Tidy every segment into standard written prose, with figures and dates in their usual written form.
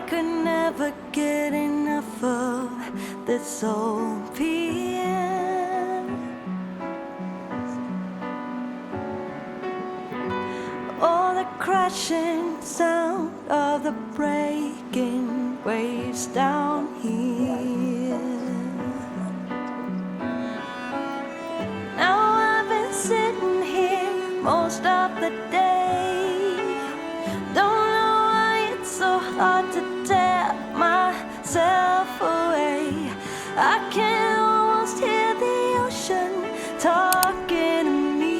could never get enough of this old piano. Oh, the crashing sound of the breaking waves down here. Now I've been sitting here most of the day. Don't know why it's so hard to tear myself away. I can almost hear the ocean talking to me,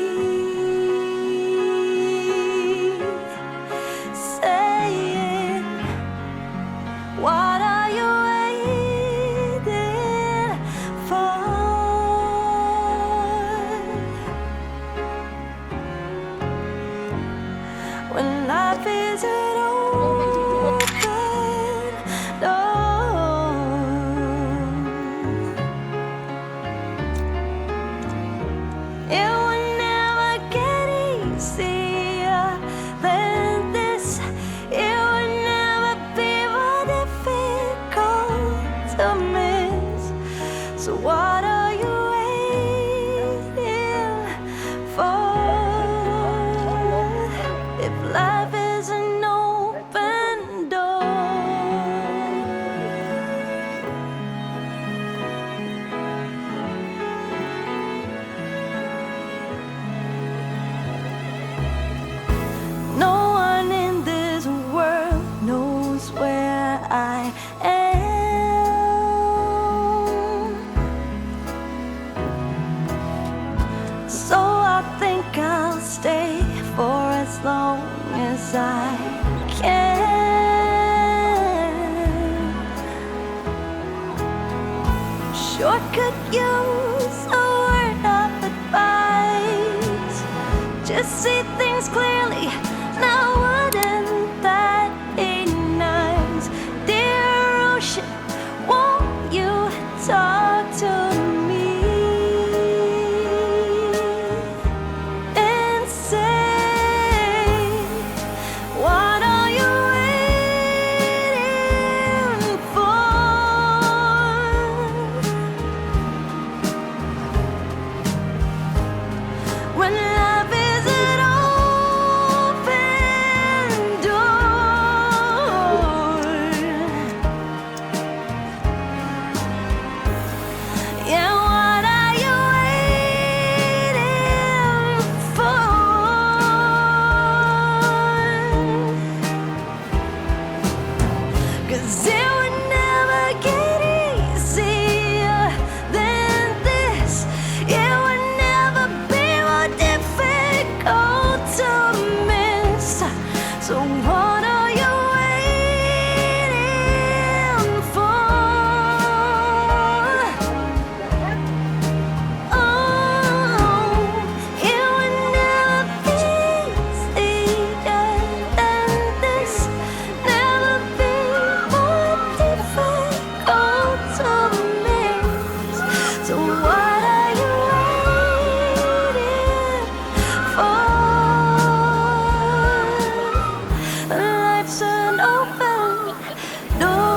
saying, what are you waiting for? When life is an open door, it will never get easier than this. It will never be more difficult to miss. So what are you waiting for? If life is an open door, no one in this world knows where I am. So I think I'll stay for as long as I can. Sure could use a word of advice. Just see things clearly. Now wouldn't that be nice? Dear ocean, won't you talk to me and say, what are you waiting for? When love is an open door, yeah, what are you waiting for? 'Cause it would never get easier than this. It would never be more difficult to miss. So what are you waiting for? Oh, it would never be easier than this. Never be more difficult to miss. So what are you waiting for? Life's an open door.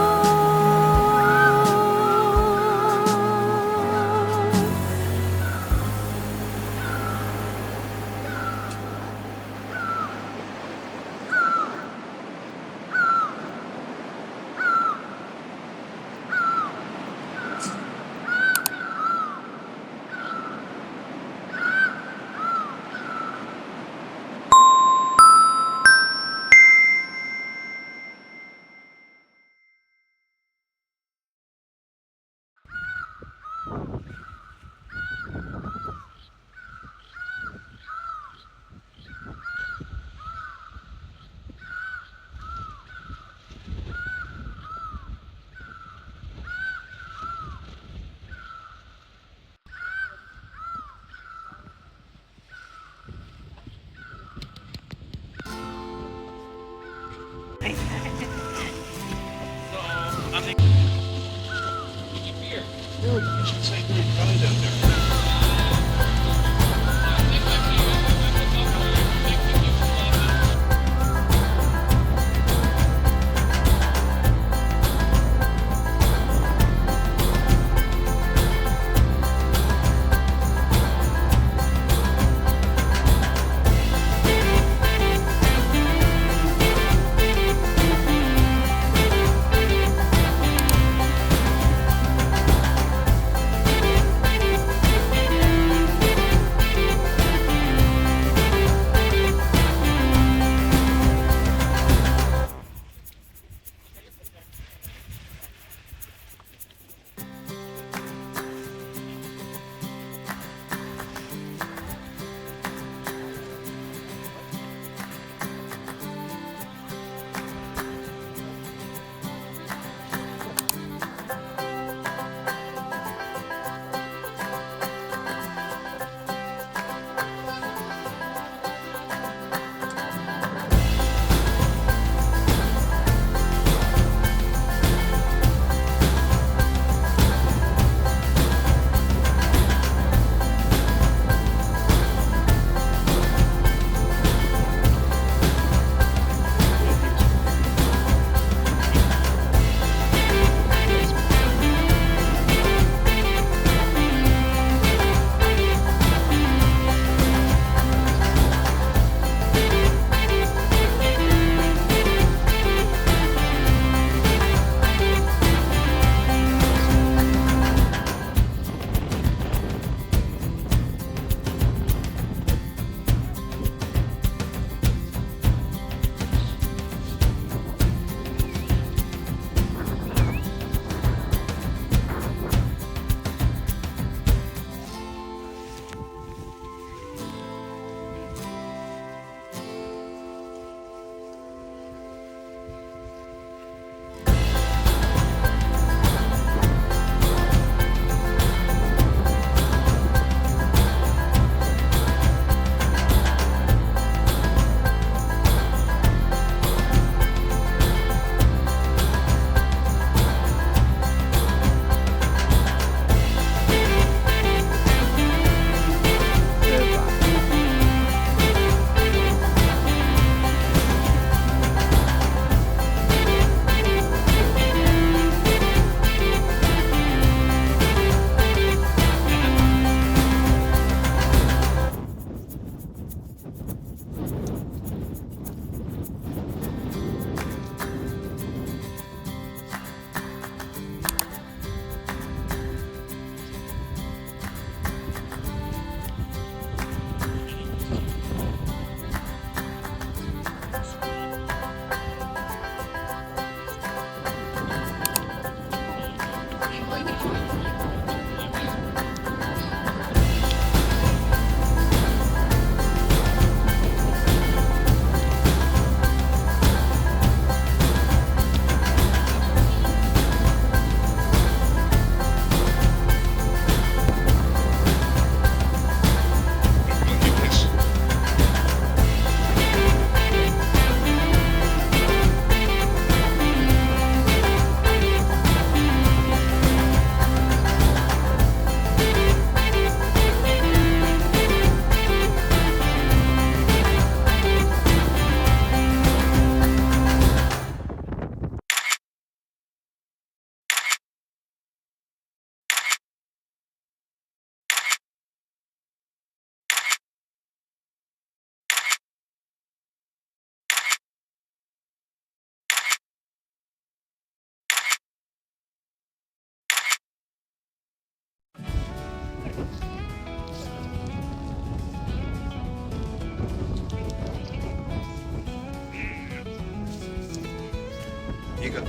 이거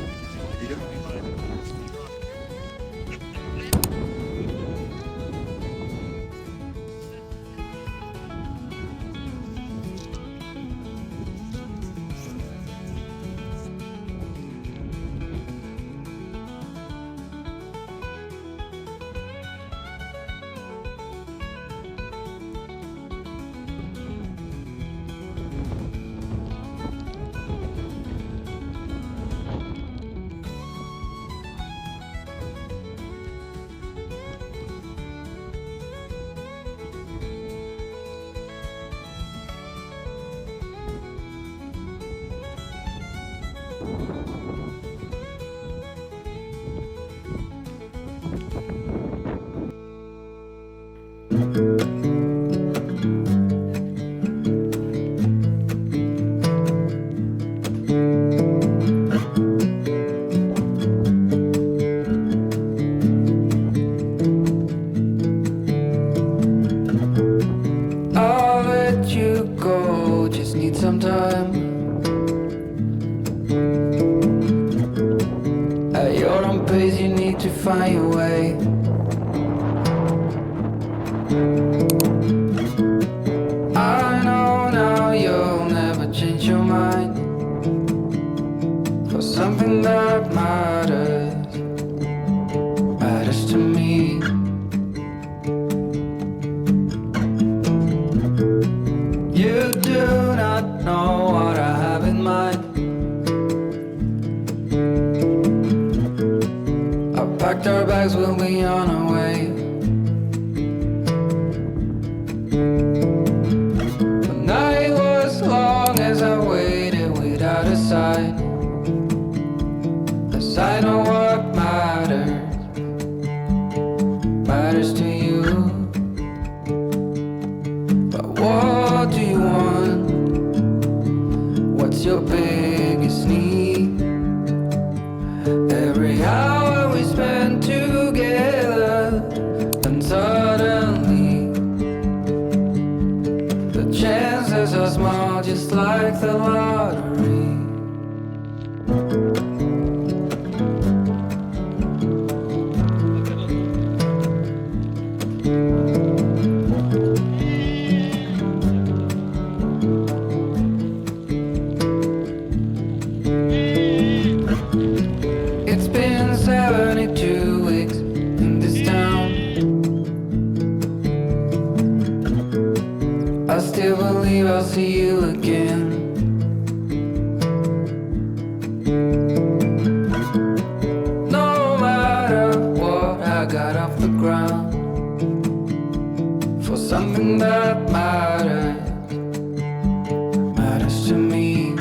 이거 I'll let you go, just need some time. At your own pace, you need to find your way. I know now you'll never change your mind for something that matters to me. You do not know what I have in mind. I packed our bags, we'll be on our way. The night was long as I waited without a sign. 'Cause I know what matters to you. But what do you want? What's your biggest need? Every hour we spend together, and suddenly the chances are small, just like the lottery. It's been 72 weeks in this town. I still believe I'll see you again. No matter what, I got off the ground for something that matters to me.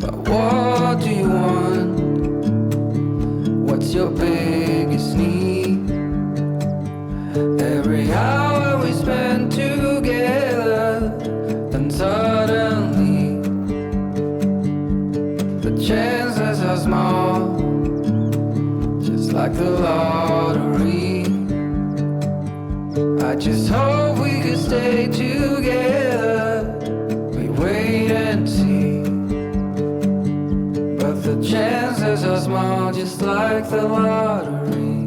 But what do you want? What's your biggest need? Every hour we spend together, then suddenly the chances are small, just like the lottery. I just hope we could stay together. We wait and see, but the chances are small, just like the lottery.